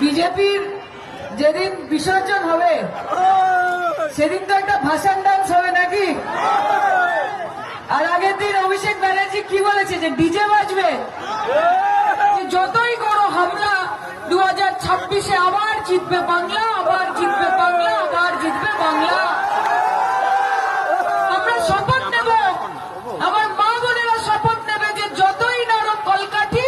বিজেপির যেদিন বিসর্জন হবে সেদিন তো একটা ভাষণ ডান্স হবে নাকি? আর আগের দিন অভিষেক ব্যানার্জি কি বলেছে যে ডিজে বাজবে, যতই করো হামলা 2026-এ আবার জিতবে বাংলা, আবার জিতবে বাংলা, আবার জিতবে বাংলা। আমরা শপথ নেব, আমার মা বোনেরা শপথ নেবে যে যতই নাড়ো কলকাঠি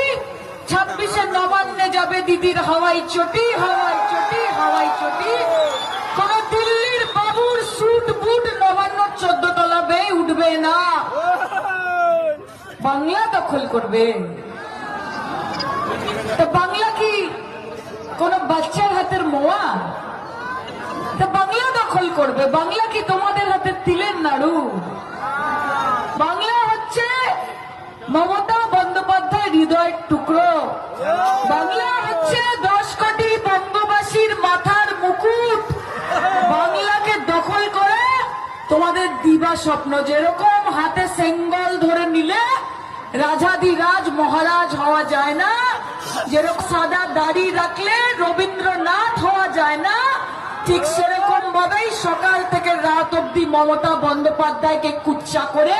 26-এ নবান্নে যাবে দিদির হাওয়াই চটি, হাওয়াই চটি, হাওয়াই চটি। কোন দিল্লির বাবুর স্যুট বুট নবান্ন 14 তলা বেয়ে উঠবে না, বাংলা দখল করবে। তো বাংলা কি কোন বাচ্চার হাতের মোয়া? তো বাংলা দখল করবে। বাংলা কি তোমাদের হাতে তিলের নাড়ু? বাংলা হচ্ছে মমতা বন্দ্যোপাধ্যায় হৃদয়ের টুকরো। বাংলা হচ্ছে 10 কোটি বঙ্গবাসীর মাথার মুকুট। বাংলাকে দখল করে তোমাদের দিবা স্বপ্ন। যেরকম হাতে সেঙ্গল ধরে নিলে রাজাধিরাজ মহারাজ হওয়া যায় না, যেরকম সাদা দাড়ি রাখলে রবীন্দ্রনাথ হওয়া যায় না, ঠিক সেরকম ভাবেই সকাল থেকে রাত অব্দি মমতা বন্দ্যোপাধ্যায়কে কুচ্চা করে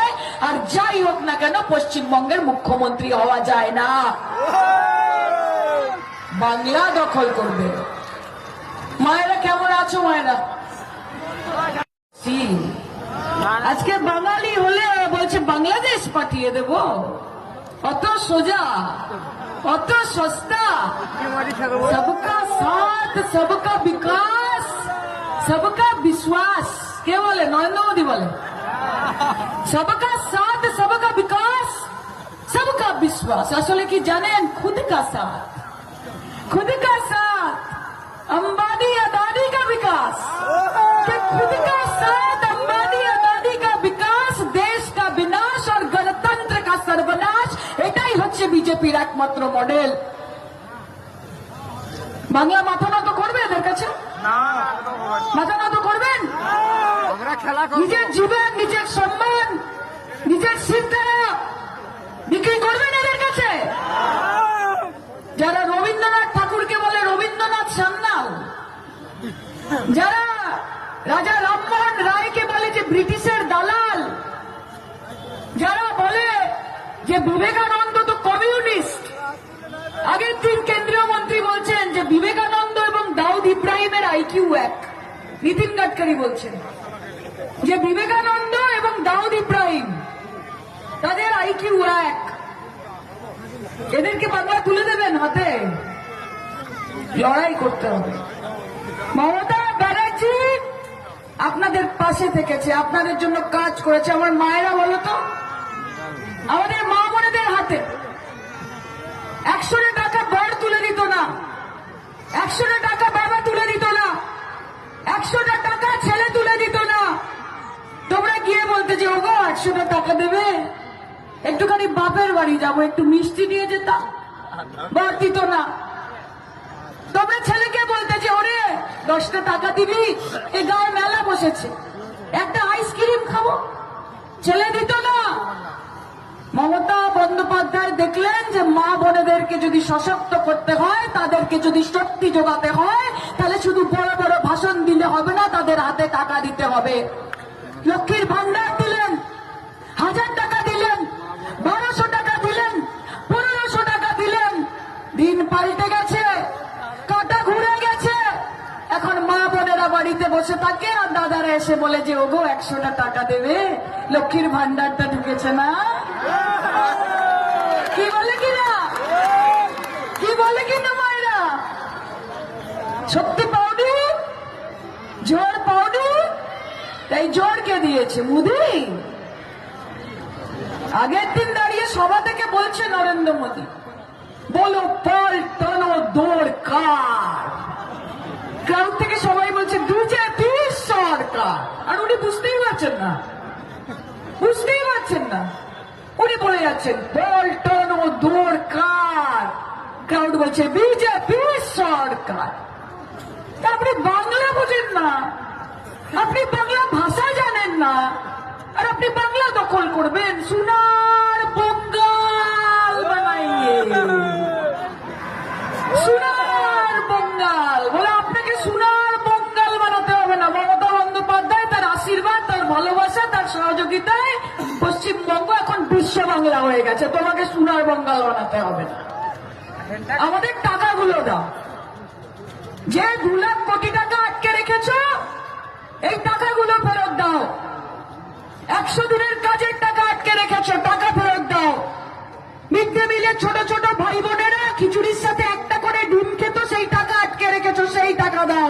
আর যাই হোক না কেন পশ্চিমবঙ্গের মুখ্যমন্ত্রী হওয়া যায় না। বাংলা দখল করবে। মায়েরা কেমন আছো? মায়েরা আজকে বাঙালি হলে বলছে বাংলাদেশ পাঠিয়ে দেব। অত সোজা, অত সস্তা। সবকা সাথ, সবকা বিকাশ, সবকা বিশ্বাস। কে বলে? নরেন্দ্র মোদী বলে সবকা সাথ, সবকা বিকাশ, সবকা বিশ্বাস। আসলে কি জানেন? খুদ কা সাথ, खुद का साथ, अंबानी अदानी का विकास। खुद का साथ, अंबानी अदानी का विकास, देश का विनाश और गणतंत्र का सर्वनाश, এটাই হচ্ছে বিজেপির একমাত্র মডেল। বাংলা মাথা নত করবে এদের কাছে? মাথা নত করবেন? নিজের জীবন, নিজের সম্মান, নিজের চিন্তা বিক্রি করবেন এদের কাছে? যারা রবীন্দ্রনাথ ঠাকুরকে বলে রবীন্দ্রনাথ সান্যাল, যারা রাজা রামমোহন রায়কে বলে যে ব্রিটিশের দালাল, যারা বলে যে বিবেকানন্দ তো কমিউনিস্ট। আগের দিন কেন্দ্রীয় মন্ত্রী বলছেন যে বিবেকানন্দ এবং দাউদ ইব্রাহিমের আইকিউ এক। নীতিন গাডকারি বলছেন যে বিবেকানন্দ এবং দাউদ ইব্রাহিম তাদের আইকিউ এক। এদেরকে বাংলা তুলে দেবেন হাতে? লড়াই করতে হবে। মমতা ব্যানার্জি আপনাদের পাশে থেকেছে, আপনাদের জন্য কাজ করেছে। আমার মায়েরা বলো তো, আমাদের মা বোনেদের হাতে 100 টাকা বর তুলে দিত না, 100 টাকা বাবা তুলে দিত না, 100 টাকা ছেলে তুলে দিত না। তোমরা গিয়ে বলতে যে ওগো 100 টাকা দেবে, একটুখানি বাপের বাড়ি যাবো, একটু মিষ্টি নিয়ে যেতাম, বর দিত না। তবে ছেলেকে বলতে যে ওরে 10 টাকা দিবি, এই গায়ে মেলা বসেছে, একটা আইসক্রিম খাবো, ছেলে দিত না। মমতা বন্দ্যোপাধ্যায় দেখলেন যে মা বোনেদেরকে যদি সশক্ত করতে হয়, তাদেরকে যদি শক্তি যোগাতে হয়, তাহলে শুধু বড় বড় ভাষণ দিলে হবে না, তাদের হাতে টাকা দিতে হবে। লক্ষ্মীর ভান্ডার দিলেন, 1000 টাকা দিলেন, 1200 টাকা দিলেন, 1500 টাকা দিলেন। দিন পাল্টে গেছে, কাটা ঘুরে গেছে। এখন মা বোনেরা বাড়িতে বসে থাকে আর দাদারা এসে বলে যে ওগো 100 টাকা দেবে, লক্ষ্মীর ভান্ডারটা ঢুকেছে না। কি বলে কিনা? কি বলে কিনা মায়েরা? সত্যি পাউডি, জোর পাউডি, তাই জোরকে দিয়েছে মোদি। আগের দিন দাঁড়িয়ে সভা থেকে বলছে নরেন্দ্র মোদী, বলো পল্টনো দরকার। ক্রাউড থেকে সবাই বলছে বিজেপি সরকার। আর উনি বুঝতেই পারছেন না, বুঝতেই পারছেন না। উনি বলে যাচ্ছেন পল্টনো দরকার, ক্রাউড বলছে বিজেপি সরকার। আপনি বাংলা বোঝেন না, আপনি বাংলা ভাষা জানেন না, আর আপনি বাংলা দখল করবেন। সোনার বঙ্গাল বানাইয়ে, সোনার বঙ্গাল। সহযোগিতায় পশ্চিমবঙ্গ এখন বিশ্ব বাংলা হয়ে গেছে। তোমাকে সোনার বাঙ্গাল বানাতে হবে না। আমাদের টাকাগুলো দাও। যে 2 লাখ কোটি টাকা আটকে রেখেছো, এই টাকাগুলো ফেরত দাও। 100 দিনের কাজের টাকা আটকে রেখেছো, টাকা ফেরত দাও। মিড ডে মিলে ছোট ছোট ভাই বোনেরা খিচুড়ির সাথে একটা করে ডিম খেত, সেই টাকা আটকে রেখেছো, সেই টাকা দাও।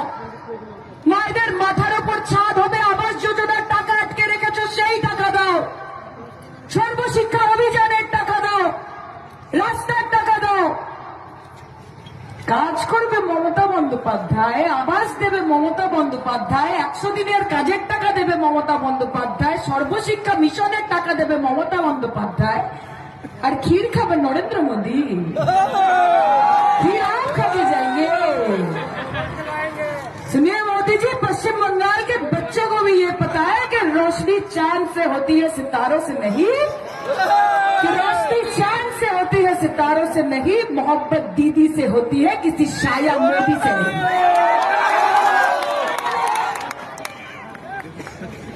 মায়েদের মাথার উপর ছাদ হবে, আবাস যোজনার টাকা আটকে রেখেছো, সেই টাকা দাও। সর্বশিক্ষা অভিযানের টাকা দাও, রাস্তার টাকা দাও। কাজ করবে মমতা বন্দ্যোপাধ্যায়, আবাস দেবে মমতা বন্দ্যোপাধ্যায়, 100 দিনের কাজের টাকা দেবে মমতা বন্দ্যোপাধ্যায়, সর্বশিক্ষা মিশনের টাকা দেবে মমতা বন্দ্যোপাধ্যায়, আর ক্ষীর খাবে नरेंद्र मोदी। फिर आप खाके जाएंगे। सुनिए मोदी जी, पश्चिम बंगाल के बच्चों को भी ये पता है कि रोशनी चांद से होती है, सितारों से नहीं। कि रोशनी चांद से होती है, सितारों से नहीं। मोहब्बत दीदी से होती है, किसी शाया मोदी से नहीं।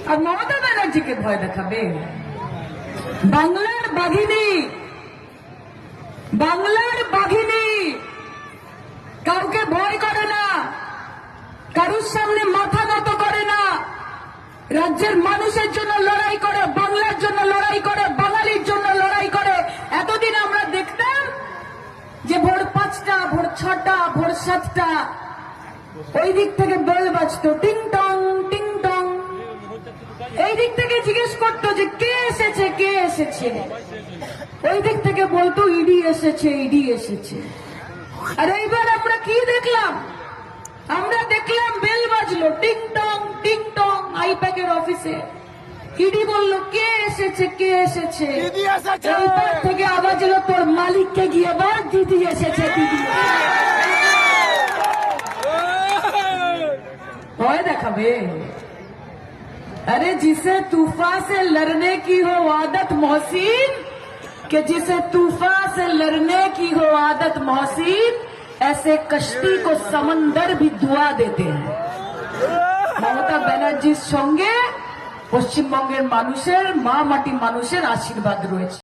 আর মমতা ব্যানার্জিকে ভয় দেখাবে? বাংলার বাঘিনী, বাংলার বাঘিনী কাউকে ভয় করে না, কারুর সামনে মাথা নত করে না। রাজ্যের মানুষের জন্য লড়াই করে, বাংলার জন্য লড়াই করে, বাঙালির জন্য লড়াই করে। এতদিন আমরা দেখতাম যে ভোর 5টা, ভোর 6টা, ভোর 7টা ওই দিক থেকে বেল বাজতো, টিং টং টিং টং। এই দিক থেকে জিজ্ঞেস করতো যে কে এসেছে, কে এসেছে। ওই দিক থেকে বলতো ইডি এসেছে, ইডি এসেছে। আর এইবার আমরা কি দেখলাম? আমরা দেখলাম বেল বাজলো, টিং টং আইপ্যাকের অফিসে। ইডি বললো কে এসেছে, কে এসেছে। এইবার থেকে আওয়াজ এলো তোর মালিককে গিয়ে বল দিদি এসেছে, দিদি। ভয় দেখাবে? अरे जिसे तूफान से लड़ने की हो आदत मोहसिन, कि जिसे तूफान से लड़ने की हो आदत मोहसिन, ऐसे कश्ती को समंदर भी दुआ देते हैं। মমতা ব্যানার্জির সঙ্গে পশ্চিমবঙ্গের মানুষের, মা মাটি মানুষের আশীর্বাদ রয়েছে।